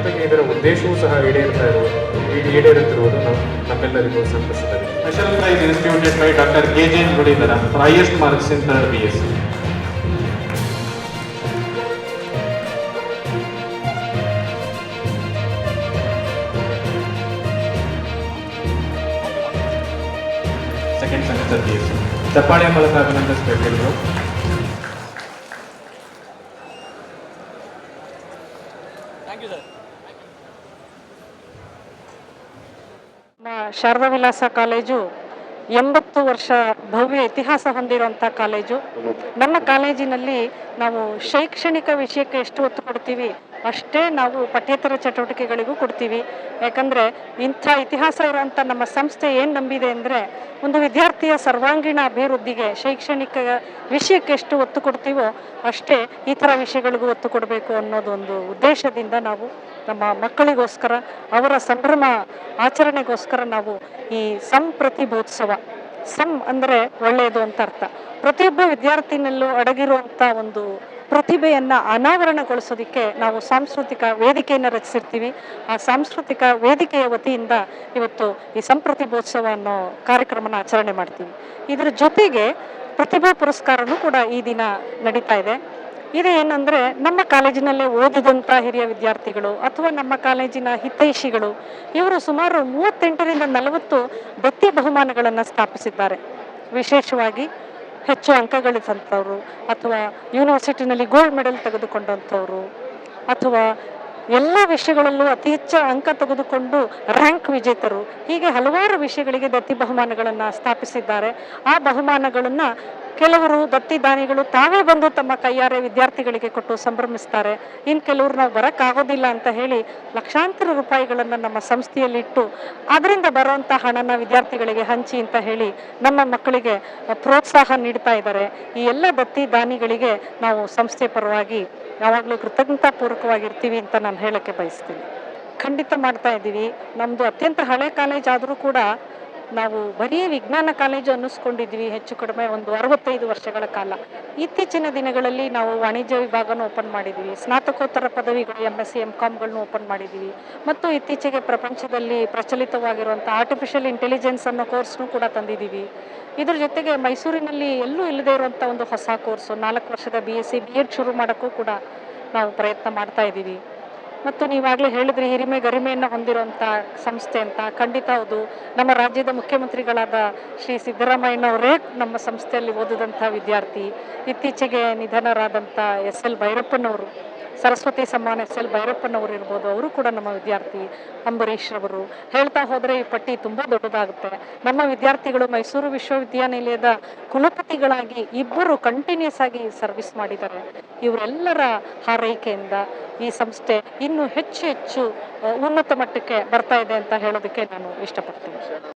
ಜೊತೆಗೆ ಇದರ ಉದ್ದೇಶವೂ ಸಹ ಈಡೇರುತ್ತಿರುವುದು ನಮ್ಮೆಲ್ಲರಿಗೂ ಸಂತಸದ ವಿಷಯ. Special prize instituted by doctor K J. Gudidhara for highest marks in 3rd BSc. Second semester BSc. ಚಪ್ಪಾಳೆ ಮೂಲಕ ಅಭಿನಂದಿಸಬೇಕೆಲ್ಲರೂ. ಶಾರದಾ ವಿಲಾಸ ಕಾಲೇಜು 80 ವರ್ಷ ಭವ್ಯ ಇತಿಹಾಸ ಹೊಂದಿರುವಂಥ ಕಾಲೇಜು. ನಮ್ಮ ಕಾಲೇಜಿನಲ್ಲಿ ನಾವು ಶೈಕ್ಷಣಿಕ ವಿಷಯಕ್ಕೆ ಎಷ್ಟು ಒತ್ತು ಕೊಡ್ತೀವಿ ಅಷ್ಟೇ ನಾವು ಪಠ್ಯೇತರ ಚಟುವಟಿಕೆಗಳಿಗೂ ಕೊಡ್ತೀವಿ. ಯಾಕಂದರೆ ಇಂಥ ಇತಿಹಾಸ ಇರುವಂಥ ನಮ್ಮ ಸಂಸ್ಥೆ ಏನು ನಂಬಿದೆ ಅಂದರೆ, ಒಂದು ವಿದ್ಯಾರ್ಥಿಯ ಸರ್ವಾಂಗೀಣ ಅಭಿವೃದ್ಧಿಗೆ ಶೈಕ್ಷಣಿಕ ವಿಷಯಕ್ಕೆ ಎಷ್ಟು ಒತ್ತು ಕೊಡ್ತೀವೋ ಅಷ್ಟೇ ಈ ಥರ ವಿಷಯಗಳಿಗೂ ಒತ್ತು ಕೊಡಬೇಕು ಅನ್ನೋದೊಂದು ಉದ್ದೇಶದಿಂದ ನಾವು ನಮ್ಮ ಮಕ್ಕಳಿಗೋಸ್ಕರ, ಅವರ ಸಂಭ್ರಮ ಆಚರಣೆಗೋಸ್ಕರ ನಾವು ಈ ಸಂಪ್ರತಿಭೋತ್ಸವ, ಅಂದರೆ ಒಳ್ಳೆಯದು ಅಂತ ಅರ್ಥ, ಪ್ರತಿಯೊಬ್ಬ ವಿದ್ಯಾರ್ಥಿನಲ್ಲೂ ಅಡಗಿರುವಂಥ ಒಂದು ಪ್ರತಿಭೆಯನ್ನು ಅನಾವರಣಗೊಳಿಸೋದಕ್ಕೆ ನಾವು ಸಾಂಸ್ಕೃತಿಕ ವೇದಿಕೆಯನ್ನು ರಚಿಸಿರ್ತೀವಿ. ಆ ಸಾಂಸ್ಕೃತಿಕ ವೇದಿಕೆಯ ವತಿಯಿಂದ ಇವತ್ತು ಈ ಸಂಪ್ರತಿಭೋತ್ಸವ ಅನ್ನೋ ಕಾರ್ಯಕ್ರಮನ ಆಚರಣೆ ಮಾಡ್ತೀವಿ. ಇದರ ಜೊತೆಗೆ ಪ್ರತಿಭಾ ಪುರಸ್ಕಾರನೂ ಕೂಡ ಈ ದಿನ ನಡೀತಾ ಇದೆ. ಇದು ಏನಂದರೆ, ನಮ್ಮ ಕಾಲೇಜಿನಲ್ಲೇ ಓದಿದಂಥ ಹಿರಿಯ ವಿದ್ಯಾರ್ಥಿಗಳು ಅಥವಾ ನಮ್ಮ ಕಾಲೇಜಿನ ಹಿತೈಷಿಗಳು ಇವರು ಸುಮಾರು 38ರಿಂದ 40 ದತ್ತಿ ಬಹುಮಾನಗಳನ್ನು ಸ್ಥಾಪಿಸಿದ್ದಾರೆ. ವಿಶೇಷವಾಗಿ ಹೆಚ್ಚು ಅಂಕ ಗಳಿಸಿದಂಥವ್ರು, ಅಥವಾ ಯೂನಿವರ್ಸಿಟಿನಲ್ಲಿ ಗೋಲ್ಡ್ ಮೆಡಲ್ ತೆಗೆದುಕೊಂಡಂಥವ್ರು, ಅಥವಾ ಎಲ್ಲ ವಿಷಯಗಳಲ್ಲೂ ಅತಿ ಹೆಚ್ಚು ಅಂಕ ತೆಗೆದುಕೊಂಡು ರ್ಯಾಂಕ್ ವಿಜೇತರು, ಹೀಗೆ ಹಲವಾರು ವಿಷಯಗಳಿಗೆ ದತ್ತಿ ಬಹುಮಾನಗಳನ್ನು ಸ್ಥಾಪಿಸಿದ್ದಾರೆ. ಆ ಬಹುಮಾನಗಳನ್ನು ಕೆಲವರು ದತ್ತಿ ದಾನಿಗಳು ತಾವೇ ಬಂದು ತಮ್ಮ ಕೈಯಾರೆ ವಿದ್ಯಾರ್ಥಿಗಳಿಗೆ ಕೊಟ್ಟು ಸಂಭ್ರಮಿಸ್ತಾರೆ. ಇನ್ನು ಕೆಲವರು ನಾವು ಬರೋಕ್ಕಾಗೋದಿಲ್ಲ ಅಂತ ಹೇಳಿ ಲಕ್ಷಾಂತರ ರೂಪಾಯಿಗಳನ್ನು ನಮ್ಮ ಸಂಸ್ಥೆಯಲ್ಲಿಟ್ಟು ಅದರಿಂದ ಬರುವಂಥ ಹಣನ ವಿದ್ಯಾರ್ಥಿಗಳಿಗೆ ಹಂಚಿ ಅಂತ ಹೇಳಿ ನಮ್ಮ ಮಕ್ಕಳಿಗೆ ಪ್ರೋತ್ಸಾಹ ನೀಡ್ತಾ ಇದ್ದಾರೆ. ಈ ಎಲ್ಲ ದತ್ತಿ ದಾನಿಗಳಿಗೆ ನಾವು ಸಂಸ್ಥೆ ಪರವಾಗಿ ಯಾವಾಗಲೂ ಕೃತಜ್ಞತಾಪೂರ್ವಕವಾಗಿರ್ತೀವಿ ಅಂತ ನಾನು ಹೇಳೋಕ್ಕೆ ಬಯಸ್ತೀನಿ. ಖಂಡಿತ ಮಾಡ್ತಾ ಇದ್ದೀವಿ. ನಮ್ಮದು ಅತ್ಯಂತ ಹಳೆ ಕಾಲೇಜ್ ಆದರೂ ಕೂಡ ನಾವು ಬರೀ ವಿಜ್ಞಾನ ಕಾಲೇಜು ಅನ್ನಿಸ್ಕೊಂಡಿದ್ವಿ ಹೆಚ್ಚು ಕಡಿಮೆ ಒಂದು 65 ವರ್ಷಗಳ ಕಾಲ. ಇತ್ತೀಚಿನ ದಿನಗಳಲ್ಲಿ ನಾವು ವಾಣಿಜ್ಯ ವಿಭಾಗನೂ ಓಪನ್ ಮಾಡಿದ್ದೀವಿ, ಸ್ನಾತಕೋತ್ತರ ಪದವಿಗಳು MSc MComಗಳನ್ನೂ ಓಪನ್ ಮಾಡಿದ್ದೀವಿ, ಮತ್ತು ಇತ್ತೀಚೆಗೆ ಪ್ರಪಂಚದಲ್ಲಿ ಪ್ರಚಲಿತವಾಗಿರುವಂಥ ಆರ್ಟಿಫಿಷಿಯಲ್ ಇಂಟೆಲಿಜೆನ್ಸ್ ಅನ್ನೋ ಕೋರ್ಸ್ನೂ ಕೂಡ ತಂದಿದ್ದೀವಿ. ಇದ್ರ ಜೊತೆಗೆ ಮೈಸೂರಿನಲ್ಲಿ ಎಲ್ಲೂ ಇಲ್ಲದೇ ಇರುವಂಥ ಒಂದು ಹೊಸ ಕೋರ್ಸು 4 ವರ್ಷದ BSc B.Ed ಶುರು ಮಾಡೋಕ್ಕೂ ಕೂಡ ನಾವು ಪ್ರಯತ್ನ ಮಾಡ್ತಾ ಇದ್ದೀವಿ. ಮತ್ತು ನೀವಾಗಲೇ ಹೇಳಿದ್ರಿ ಹಿರಿಮೆ ಗರಿಮೆಯನ್ನು ಹೊಂದಿರುವಂಥ ಸಂಸ್ಥೆ ಅಂತ. ಖಂಡಿತ ಹೌದು. ನಮ್ಮ ರಾಜ್ಯದ ಮುಖ್ಯಮಂತ್ರಿಗಳಾದ ಶ್ರೀ ಸಿದ್ದರಾಮಯ್ಯನವರೇ ನಮ್ಮ ಸಂಸ್ಥೆಯಲ್ಲಿ ಓದಿದಂಥ ವಿದ್ಯಾರ್ಥಿ. ಇತ್ತೀಚೆಗೆ ನಿಧನರಾದಂಥ SL ಭೈರಪ್ಪನವರು, ಸರಸ್ವತಿ ಸಮ್ಮಾನ SL ಭೈರಪ್ಪನವರು ಇರ್ಬೋದು, ಅವರು ಕೂಡ ನಮ್ಮ ವಿದ್ಯಾರ್ಥಿ. ಅಂಬರೀಷ್ ಅವರು, ಹೇಳ್ತಾ ಹೋದರೆ ಈ ಪಟ್ಟಿ ತುಂಬ ದೊಡ್ಡದಾಗುತ್ತೆ. ನಮ್ಮ ವಿದ್ಯಾರ್ಥಿಗಳು ಮೈಸೂರು ವಿಶ್ವವಿದ್ಯಾನಿಲಯದ ಕುಲಪತಿಗಳಾಗಿ 2 ಕಂಟಿನ್ಯೂಸ್ ಆಗಿ ಸರ್ವಿಸ್ ಮಾಡಿದ್ದಾರೆ. ಇವರೆಲ್ಲರ ಹಾರೈಕೆಯಿಂದ ಈ ಸಂಸ್ಥೆ ಇನ್ನೂ ಹೆಚ್ಚು ಉನ್ನತ ಮಟ್ಟಕ್ಕೆ ಬರ್ತಾ ಇದೆ ಅಂತ ಹೇಳೋದಕ್ಕೆ ನಾನು ಇಷ್ಟಪಡ್ತೀನಿ.